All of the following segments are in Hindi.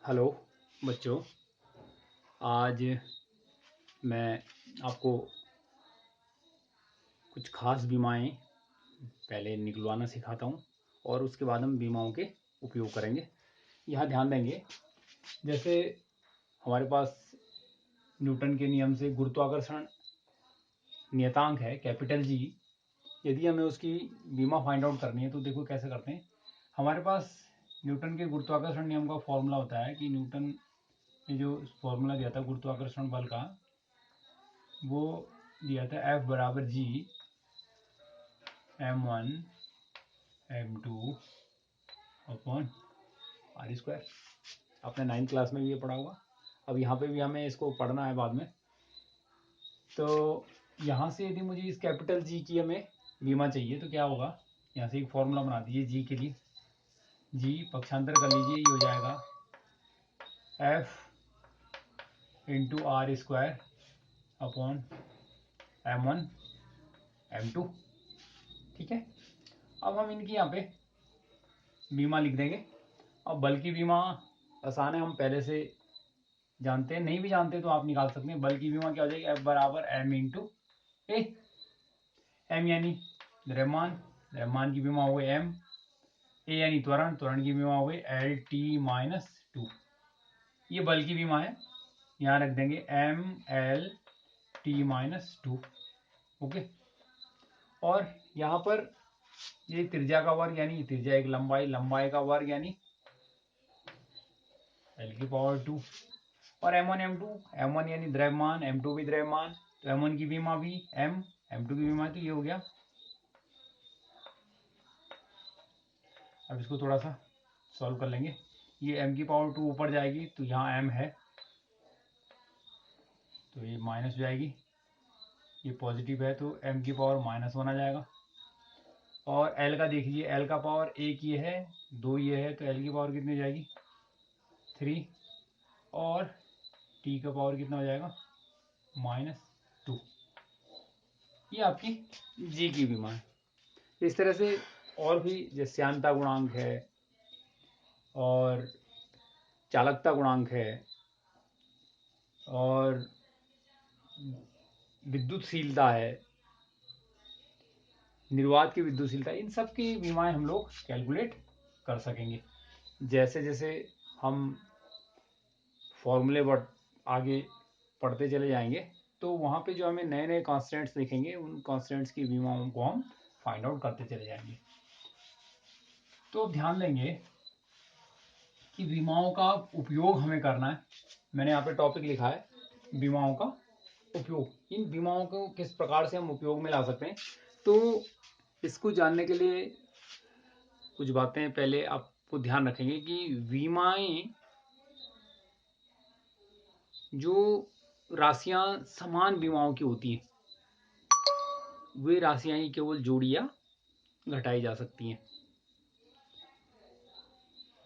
हेलो बच्चों, आज मैं आपको कुछ खास बीमाएं पहले निकलवाना सिखाता हूं और उसके बाद हम बीमाओं के उपयोग करेंगे। यहाँ ध्यान देंगे, जैसे हमारे पास न्यूटन के नियम से गुरुत्वाकर्षण नियतांक है कैपिटल जी। यदि हमें उसकी बीमा फाइंड आउट करनी है तो देखो कैसे करते हैं। हमारे पास न्यूटन के गुरुत्वाकर्षण नियम का फॉर्मूला होता है कि न्यूटन ने जो फॉर्मूला दिया था गुरुत्वाकर्षण बल का, वो दिया था F बराबर जी m1 m2 upon are square. आपने 9th क्लास में भी ये पढ़ा होगा। अब यहाँ पे भी हमें इसको पढ़ना है बाद में। तो यहाँ से यदि मुझे इस कैपिटल जी की हमें बीमा चाहिए तो क्या होगा, यहाँ से एक फॉर्मूला बना दीजिए जी के लिए। जी पक्षांतर कर लीजिए, ये हो जाएगा F into r square upon m1 m2। ठीक है, अब हम इनकी यहाँ पे बीमा लिख देंगे। अब बल की बीमा आसान है, हम पहले से जानते हैं, नहीं भी जानते तो आप निकाल सकते हैं। बल की बीमा क्या हो जाएगी, F बराबर m इंटू ए। m यानी द्रव्यमान, द्रव्यमान की बीमा हो गई m। ए यानी त्वरण, त्वरण की बीमा हो गई एल टी माइनस 2। ये बल की बीमा है, यहाँ रख देंगे m l t minus 2। Okay, और यहाँ पर ये त्रिज्या का वर्ग यानी त्रिज्या एक लंबाई, लंबाई का वर्ग यानी l की पावर 2। और m1 m2, m1 यानी द्रव्यमान, m2 भी द्रव्यमान, तो m1 की बीमा भी m, m2 की बीमा, तो ये हो गया। अब इसको थोड़ा सा सॉल्व कर लेंगे। ये m की पावर 2 ऊपर जाएगी तो यहाँ m है, तो ये माइनस हो जाएगी। ये पॉजिटिव है तो m की पावर -1 आ जाएगा। और l का देख लीजिए, l का पावर 1 ये है, 2 ये है, तो l की पावर कितनी हो जाएगी 3। और t का पावर कितना हो जाएगा -2। ये आपकी जी की बीमा है। इस तरह से और भी जैसे श्यानता गुणांक है और चालकता गुणांक है और विद्युतशीलता है, निर्वात की विद्युतशीलता, इन सब की बीमाएं हम लोग कैलकुलेट कर सकेंगे। जैसे जैसे हम फॉर्मूले आगे पढ़ते चले जाएंगे तो वहाँ पे जो हमें नए नए कॉन्स्टेंट्स दिखेंगे, उन कॉन्स्टेंट्स की बीमाओं को हम फाइंड आउट करते चले जाएंगे। तो ध्यान देंगे कि बीमाओं का उपयोग हमें करना है। मैंने यहाँ पे टॉपिक लिखा है बीमाओं का उपयोग। इन बीमाओं को किस प्रकार से हम उपयोग में ला सकते हैं, तो इसको जानने के लिए कुछ बातें पहले आपको ध्यान रखेंगे कि बीमाएं जो राशियां समान बीमाओं की होती हैं, वे राशियां ही केवल जोड़ी या घटाई जा सकती हैं।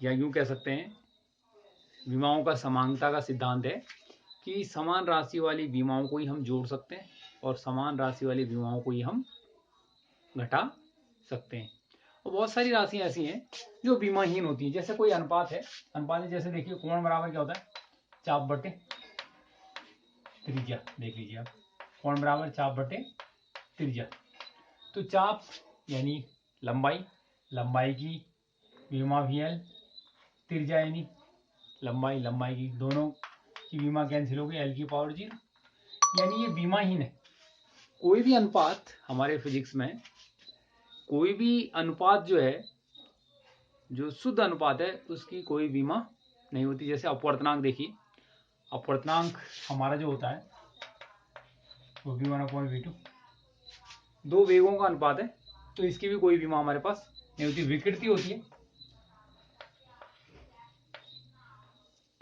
या यूं कह सकते हैं, बीमाओं का समानता का सिद्धांत है कि समान राशि वाली बीमाओं को ही हम जोड़ सकते हैं और समान राशि वाली बीमाओं को ही हम घटा सकते हैं। और बहुत सारी राशियां ऐसी हैं जो बीमाहीन होती हैं। जैसे कोई अनुपात है, अनुपात जैसे देखिए कोण बराबर क्या होता है, चाप बटे त्रिज्या। देख लीजिए आप, कोण बराबर चाप बटे त्रिज्या। तो चाप यानी लंबाई, लंबाई की बीमा भी एल, त्रिज्या यानी लंबाई, लंबाई की, दोनों की बीमा कैंसिल हो गई, एल की पावर 0। यानी ये बीमाहीन है। कोई भी अनुपात हमारे फिजिक्स में, कोई भी अनुपात जो है, जो शुद्ध अनुपात है, उसकी कोई बीमा नहीं होती। जैसे अपवर्तनांक देखिए, अपवर्तनांक हमारा जो होता है वो v1/v2, दो वेगों का अनुपात है, तो इसकी भी कोई बीमा हमारे पास नहीं होती। विकृति होती है,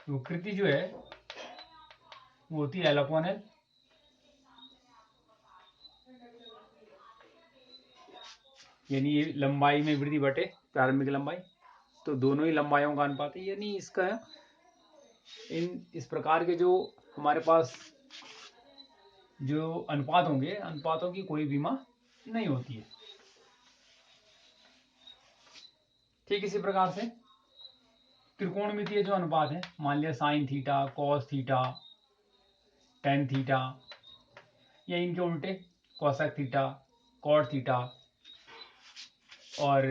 विकृति जो है वो होती है L/L। यानी ये लंबाई में वृद्धि बटे प्रारंभिक लंबाई, तो दोनों ही लंबाइयों का अनुपात है। यानी इसका इस प्रकार के जो हमारे पास जो अनुपात होंगे, अनुपातों की कोई बीमा नहीं होती है। ठीक इसी प्रकार से त्रिकोणमितीय जो अनुपात है, मान लिया sine theta, cos theta, tan theta, या इनके उल्टे कोसेक थीटा, कॉट थीटा और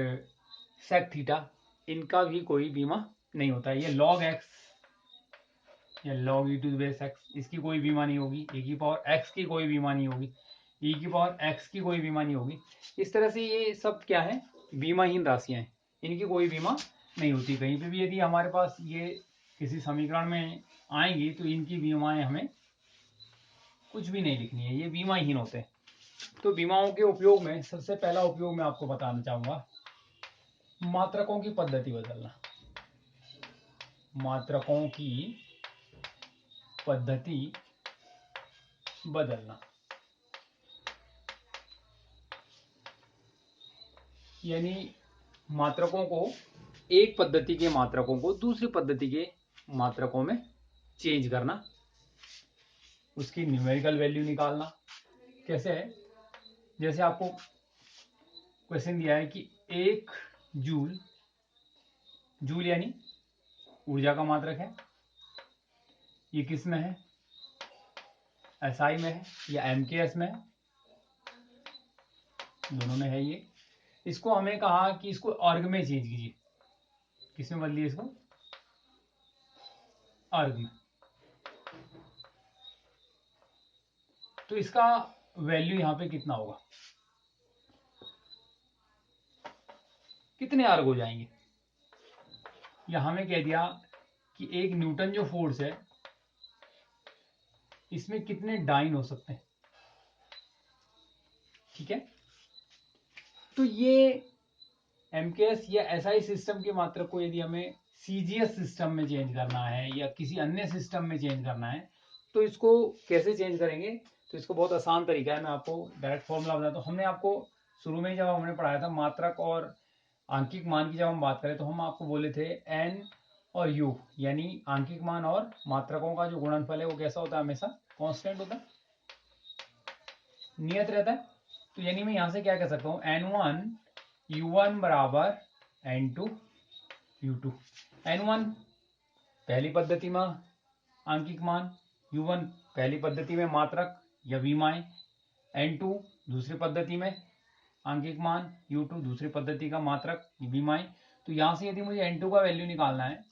सेक थीटा, इनका भी कोई बीमा नहीं होता है। ये लॉग एक्स या log e to the base x, इसकी कोई बीमा नहीं होगी। ए की पावर एक्स की कोई बीमा नहीं होगी। ई की पावर एक्स की कोई बीमा नहीं होगी। इस तरह से ये सब क्या है, बीमाहीन राशियां हैं, इनकी कोई बीमा नहीं होती। कहीं पे भी यदि हमारे पास ये किसी समीकरण में आएंगी तो इनकी बीमाएं हमें कुछ भी नहीं लिखनी है, ये बीमाहीन होते हैं। तो बीमाओं के उपयोग में सबसे पहला उपयोग मैं आपको बताना चाहूंगा, मात्रकों की पद्धति बदलना। मात्रकों की पद्धति बदलना, यानी मात्रकों को, एक पद्धति के मात्रकों को दूसरी पद्धति के मात्रकों में चेंज करना, उसकी न्यूमेरिकल वैल्यू निकालना। कैसे है, जैसे आपको क्वेश्चन दिया है कि एक जूल, जूल यानी ऊर्जा का मात्रक है, ये किस में है, एसआई में है या एमकेएस में है, दोनों में है ये। इसको हमें कहा कि इसको अर्ग में चेंज कीजिए। किसमें बदलिए इसको, अर्ग में। तो इसका वैल्यू यहां पे कितना होगा, कितने अर्ग हो जाएंगे। या हमें कह दिया कि एक न्यूटन जो फोर्स है, इसमें कितने डाइन हो सकते हैं। ठीक है, तो ये एमकेएस या एसआई सिस्टम के मात्रक को यदि हमें सीजीएस सिस्टम में चेंज करना है या किसी अन्य सिस्टम में चेंज करना है, तो इसको कैसे चेंज करेंगे। तो इसको बहुत आसान तरीका है, मैं आपको डायरेक्ट फॉर्मूला बताता हूँ। हमने आपको शुरू में जब हमने पढ़ाया था मात्रक और आंकिक मान की, जब हम बात करें तो हम आपको बोले थे एन और यू, यानी आंकिक मान और मात्रकों का जो गुणनफल है वो कैसा होता है, हमेशा कांस्टेंट होता है, नियत रहता है। तो यानी मैं यहां से क्या कह सकता हूं, n1 u1 बराबर n2 u2। n1 पहली पद्धति में आंकिक मान, u1 पहली पद्धति में मात्रक या विमाएं, n2 दूसरी पद्धति में आंकिक मान, u2 दूसरी पद्धति का मात्रक विमाएं। तो यहां से यदि मुझे n2 का वैल्यू निकालना है,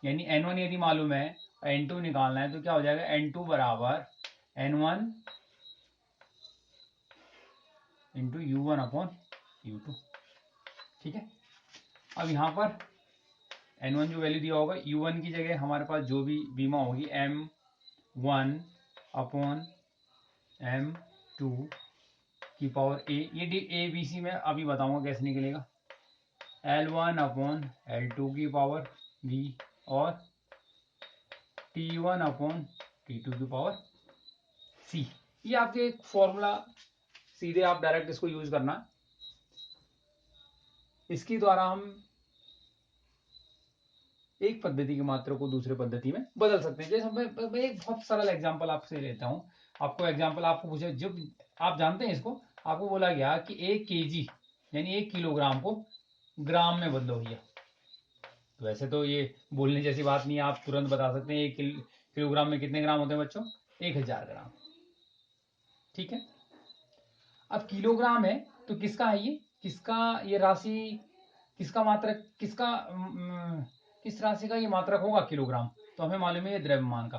यानी n1 यदि मालूम है n2 निकालना है, तो क्या हो जाएगा, n2 बराबर n1 into u1 upon u2। ठीक है, अब यहां पर n1 जो वैल्यू दिया होगा, u1 की जगह हमारे पास जो भी बीमा होगी m1 अपॉन m2 की पावर a, ये ए बी सी में अभी बताऊंगा कैसे निकलेगा, l1 अपॉन l2 की पावर b और t1 अपॉन t2 की पावर c। ये आपके एक फॉर्मूला, सीधे आप डायरेक्ट इसको यूज करना, इसके द्वारा हम एक पद्धति की मात्रा को दूसरे पद्धति में बदल सकते हैं। जैसे मैं एक बहुत सरल एग्जांपल आपसे लेता हूं। आपको एग्जांपल आपको पूछे, जब आप जानते हैं इसको, आपको बोला गया कि 1 kg यानी 1 किलोग्राम को ग्राम में बदलो भैया। तो वैसे तो ये बोलने जैसी बात नहीं है, आप तुरंत बता सकते हैं 1 किलोग्राम में कितने ग्राम होते हैं बच्चों, 1000 ग्राम। ठीक है, अब किलोग्राम है तो किसका है ये, किसका ये राशि, किसका मात्रक, किसका किस राशि का ये मात्रक होगा किलोग्राम। तो हमें मालूम है ये द्रव्यमान का,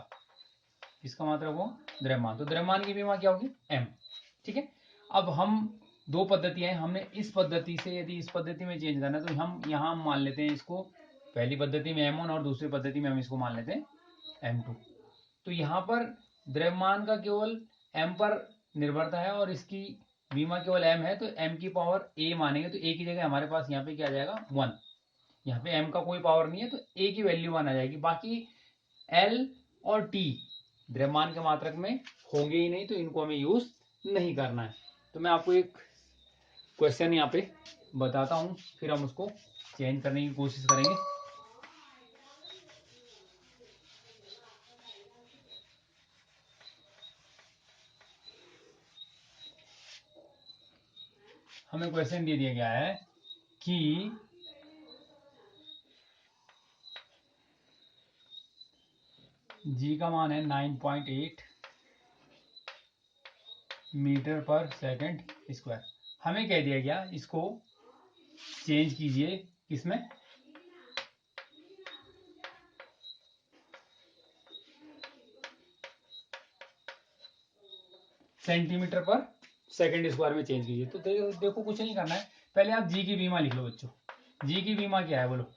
किसका मात्रक होगा, द्रव्यमान। तो द्रव्यमान की बीमा क्या होगी, m। ठीक है, अब हम दो पद्धतियां हैं, हमने इस पद्धति से यदि इस पद्धति में चेंज करना है तो हम यहां मान लेते हैं इसको, पहली पद्धति में m1 और दूसरी पद्धति में हम इसको मान लेते हैं m2। तो यहाँ पर द्रव्यमान का केवल m पर निर्भरता है और इसकी बीमा केवल m है, तो m की पावर a मानेंगे तो a की जगह हमारे पास यहाँ पे क्या आ जाएगा 1। यहाँ पे m का कोई पावर नहीं है तो a की वैल्यू 1 आ जाएगी। बाकी l और t द्रव्यमान के मात्रक में होंगे ही नहीं, तो इनको हमें यूज नहीं करना है। तो मैं आपको एक क्वेश्चन यहाँ पे बताता हूँ, फिर हम उसको चेंज करने की कोशिश करेंगे। हमें क्वेश्चन दे दिया गया है कि जी का मान है 9.8 मीटर पर सेकंड स्क्वायर। हमें कह दिया गया इसको चेंज कीजिए किसमें, सेंटीमीटर पर सेकंड स्क्वायर में चेंज कीजिए। तो देखो कुछ नहीं करना है, पहले आप जी की बीमा लिख लो बच्चों। जी की बीमा क्या है बोलो,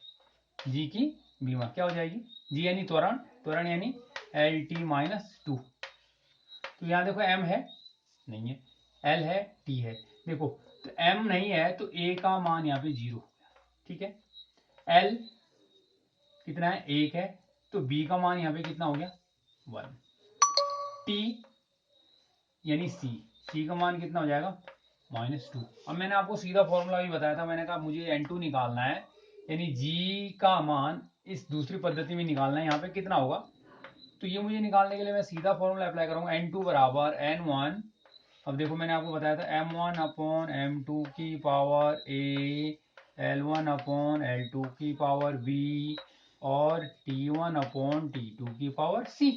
जी की बीमा क्या हो जाएगी, जी यानी त्वरण, त्वरण यानी एल टी माइनस टू। तो यहाँ देखो एम है नहीं है, एल है टी है। देखो तो एम नहीं है तो ए का मान यहाँ पे 0 हो गया, ठीक है। एल कितना है, 1 है, तो बी का मान यहाँ पे कितना हो गया 1। टी यानी सी, सी का मान कितना हो जाएगा -2। अब मैंने आपको सीधा फॉर्मूला भी बताया था, मैंने कहा मुझे N2 निकालना है, यानी जी का मान इस दूसरी पद्धति में निकालना है, यहाँ पे कितना होगा। तो ये मुझे निकालने के लिए मैं सीधा फॉर्मूला अप्लाई करूंगा, N2 बराबर N1। अब देखो मैंने आपको बताया था M1 अपॉन M2 की power A, L1 upon L2 की पावर B और T1 अपॉन T2 की पावर C।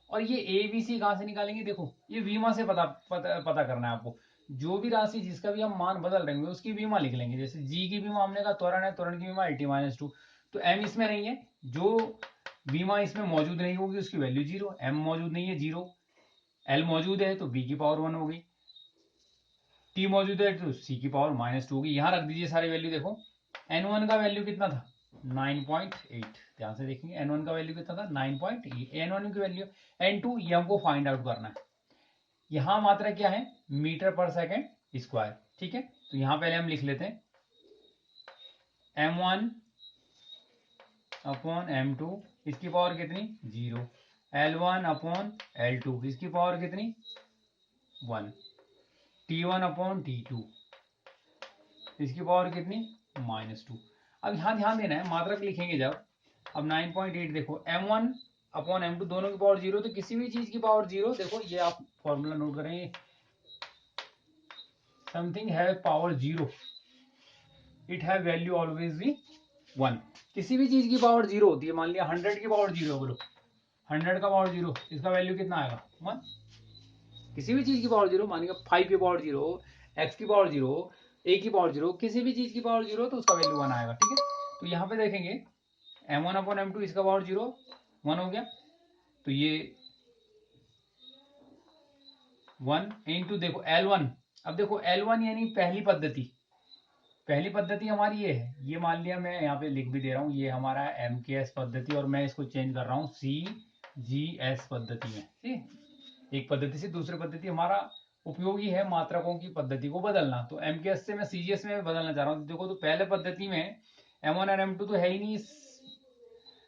और ये ए बी सी कहां से निकालेंगे, देखो ये बीमा से पता करना है आपको। जो भी राशि जिसका भी हम मान बदल रहे होंगे उसकी बीमा लिख लेंगे। जैसे जी की बीमा हमने कहा त्वरण है, त्वरण की बीमा एल टी माइनस टू। तो एम इसमें नहीं है, जो बीमा इसमें मौजूद नहीं होगी उसकी वैल्यू 0, एम मौजूद नहीं है 0, एल मौजूद है तो बी की पावर 1 होगी, टी मौजूद है तो सी की पावर -2 होगी। यहां रख दीजिए सारी वैल्यू। देखो N1 का वैल्यू कितना था 9.8, ध्यान से देखेंगे N1 का वैल्यू कितना था 9.8, N1 की वैल्यू। N2 ये हमको फाइंड आउट करना है। यहां मात्रा क्या है, मीटर पर सेकंड स्क्वायर, ठीक है। तो यहां पहले हम लिख लेते हैं M1 अपॉन M2, इसकी पावर कितनी 0, L1 अपॉन L2 इसकी पावर कितनी 1, T1 अपॉन T2 इसकी पावर कितनी -2। अब यहां ध्यान देना है, मात्रक लिखेंगे जब, अब 9.8 देखो M1 अपॉन M2 दोनों की पावर 0, तो किसी भी चीज की पावर 0, देखो ये आप फॉर्मूला नोट करें, something have power 0 it have value always be 1। किसी भी चीज की पावर 0 होती है, मान लिया 100 की पावर 0 बोलो, 100 का पावर 0 इसका वैल्यू कितना आएगा 1। किसी भी चीज की पावर 0, मानिए 5 की पावर 0, x की पावर 0, a की पावर 0, किसी भी चीज की पावर 0 तो उसका वैल्यू 1 आएगा, ठीक है। तो यहाँ पे देखेंगे M1 अपॉन M2 इसका पावर 0 1 हो गया, तो ये 1 इंटू देखो L1। अब देखो L1 यानी पहली पद्धति, पहली पद्धति हमारी ये है, ये मान लिया मैं यहाँ पे लिख भी दे रहा हूँ, ये हमारा MKS पद्धति और मैं इसको चेंज कर रहा हूँ CGS पद्धति में, ठीक। एक पद्धति से दूसरी पद्धति हमारा उपयोगी है मात्रकों की पद्धति को बदलना। तो MKS से मैं CGS में बदलना चाह रहा हूँ। देखो तो पहले पद्धति में M1 और M2 तो है ही नहीं,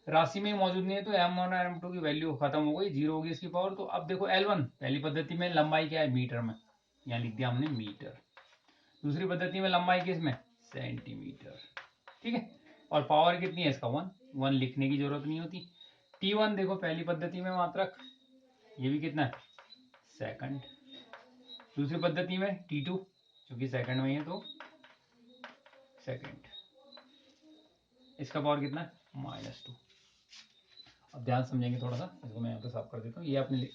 राशि में मौजूद नहीं है, तो M1 और M2 की वैल्यू खत्म हो गई, 0 होगी इसकी पावर। तो अब देखो L1 पहली पद्धति में लंबाई क्या है मीटर में, यहाँ लिख दिया हमने मीटर, दूसरी पद्धति में लंबाई किस में सेंटीमीटर, ठीक है। और पावर कितनी है इसका 1, 1 लिखने की जरूरत नहीं होती। T1 देखो पहली पद्धति में मात्रक, ये भी कितना है सेकंड, दूसरी पद्धति में T2 क्योंकि सेकंड में है तो सेकंड, इसका पावर कितना है -2। अब ध्यान समझेंगे थोड़ा सा, इसको मैं यहाँ पे साफ कर देता हूँ, ये आपने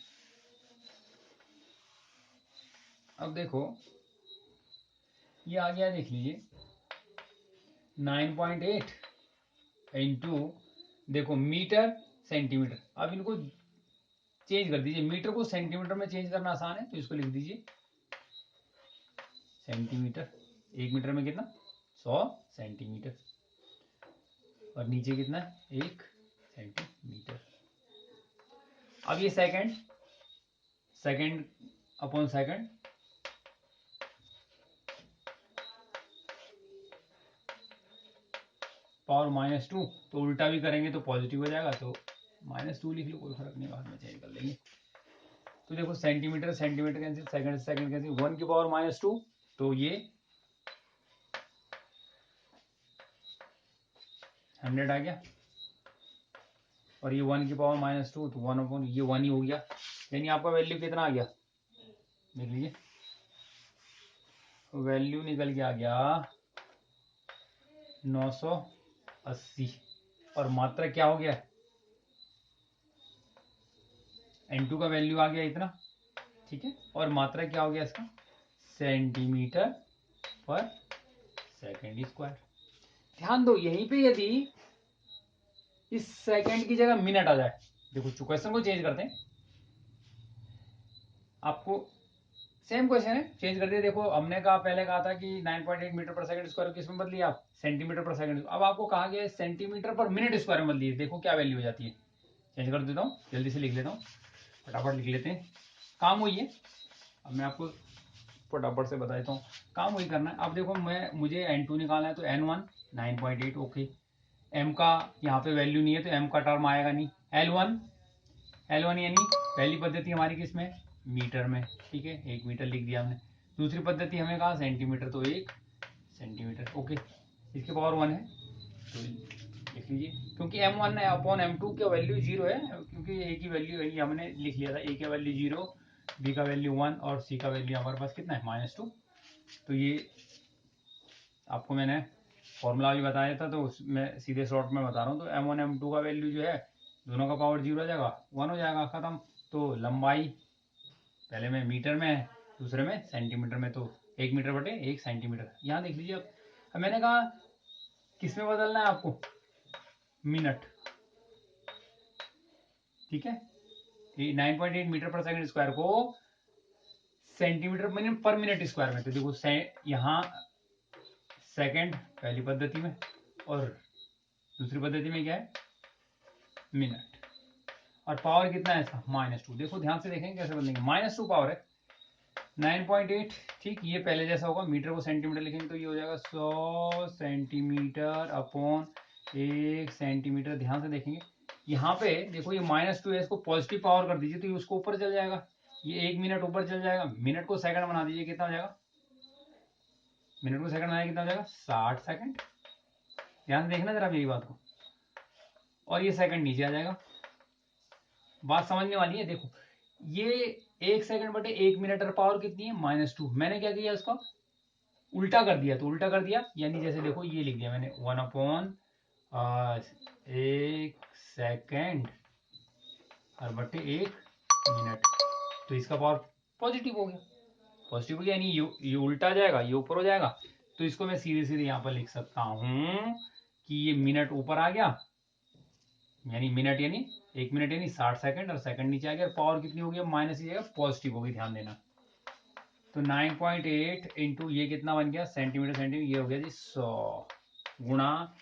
अब देखो ये आ गया, देख लीजिए 9.8 इंटू देखो मीटर सेंटीमीटर। अब इनको चेंज कर दीजिए, मीटर को सेंटीमीटर में चेंज करना आसान है, तो इसको लिख दीजिए सेंटीमीटर। 1 मीटर में कितना 100 सेंटीमीटर, और नीचे कितना 1 सेंटीमीटर। अब ये second, second upon second, power -2, तो उल्टा भी करेंगे तो पॉजिटिव हो जाएगा, तो -2 लिख लो, कोई फर्क नहीं, बाद में चेंज कर लेंगे। तो देखो centimetre centimetre cancel, second second cancel, 1 की पावर -2, तो ये 100 आ गया, और ये 1 की पावर -2 तो 1 अपॉन ये 1 ही हो गया, यानी आपका वैल्यू कितना आ गया देख लीजिए, वैल्यू निकल के आ गया 980, और मात्रा क्या हो गया N2 का वैल्यू आ गया इतना, ठीक है, और मात्रा क्या हो गया इसका, सेंटीमीटर पर सेकेंड स्क्वायर। ध्यान दो यहीं पे यदि इस सेकेंड की जगह मिनट आ जाए, देखो क्वेश्चन को चेंज करते हैं, आपको सेम क्वेश्चन है, चेंज कर दिया। देखो हमने कहा, पहले कहा था कि 9.8 मीटर पर सेकंड स्क्वायर, किसमें बदलिए आप, सेंटीमीटर पर सेकंड। अब आपको कहा गया सेंटीमीटर पर मिनट स्क्वायर में बदलिए, देखो क्या वैल्यू हो जाती है। चेंज कर देता हूँ, जल्दी से लिख लेता हूँ, फटाफट लिख लेते हैं, काम हुई है। अब मैं आपको फटाफट से बता देता हूँ, काम वही करना है। अब देखो मुझे N2 निकालना है, तो N1 9.8, ओके। M का यहाँ पे वैल्यू नहीं है तो M का टर्म आएगा नहीं। L1 यानी पहली पद्धति हमारी किस में, मीटर में, ठीक है, 1 मीटर लिख दिया हमने। दूसरी पद्धति हमें कहा सेंटीमीटर, तो 1 सेंटीमीटर, ओके। इसके पावर 1 है तो लिख लीजिए, क्योंकि M1 है अपॉन M2 का वैल्यू 0 है, क्योंकि A की वैल्यू हमने लिख लिया था, A का वैल्यू 0, B का वैल्यू 1 और C का वैल्यू हमारे पास कितना है, -2। तो ये आपको मैंने फॉर्मूला भी बताया था, तो मैं सीधे शॉर्ट में बता रहा हूँ। तो M1 M2 का वैल्यू जो है, दोनों का पावर 0 हो जाएगा, 1 हो जाएगा, खत्म। तो लंबाई पहले में मीटर में है, दूसरे में सेंटीमीटर में, तो 1 मीटर बटे 1 सेंटीमीटर। यहाँ देख लीजिए। अब मैंने कहा किस में बदलना है आपको, मिनट, ठीक है। 9.8 मीटर पर सेकंड स्क्वायर को सेंटीमीटर पर मिनट स्क्वायर में, तो देखो यहाँ सेकंड पहली पद्धति में और दूसरी पद्धति में क्या है, मिनट। और पावर कितना है इसका, -2। देखो ध्यान से देखेंगे कैसे बदलेंगे, -2 पावर है 9.8, ठीक। ये पहले जैसा होगा, मीटर को सेंटीमीटर लिखेंगे तो ये हो जाएगा 100 सेंटीमीटर अपॉन 1 सेंटीमीटर। ध्यान से देखेंगे यहाँ पे, देखो ये -2 है, इसको पॉजिटिव पावर कर दीजिए तो ये उसको ऊपर चल जाएगा, ये 1 मिनट ऊपर चल जाएगा। मिनट को सेकंड बना दीजिए, कितना हो जाएगा, मिनट को सेकंड बनाया कितना हो जाएगा, 60 सेकंड। ध्यान देखना जरा मेरी बात को, और ये सेकंड नीचे आ जाएगा। बात समझने वाली है। देखो ये 1 सेकंड बटे 1 मिनट और पावर कितनी है, -2। मैंने क्या किया, इसका उल्टा कर दिया, तो उल्टा कर दिया यानी जैसे देखो ये लिख दिया मैंने 1 अपॉन 1 सेकेंड और बटे 1 मिनट, तो इसका पावर पॉजिटिव हो गया। पॉजिटिव हो गया यानी ये उल्टा जाएगा, ये ऊपर हो जाएगा। तो इसको मैं सीधे सीधे यहाँ पर लिख सकता हूं कि ये मिनट ऊपर आ गया, यानी मिनट यानी 1 मिनट यानी 60 सेकंड, और सेकंड नीचे आ गया, और पावर कितनी होगी, माइनस की जगह पॉजिटिव होगी, ध्यान देना। तो 9.8 इंटू ये कितना बन गया, सेंटीमीटर, ये हो गया जी 100 गुणा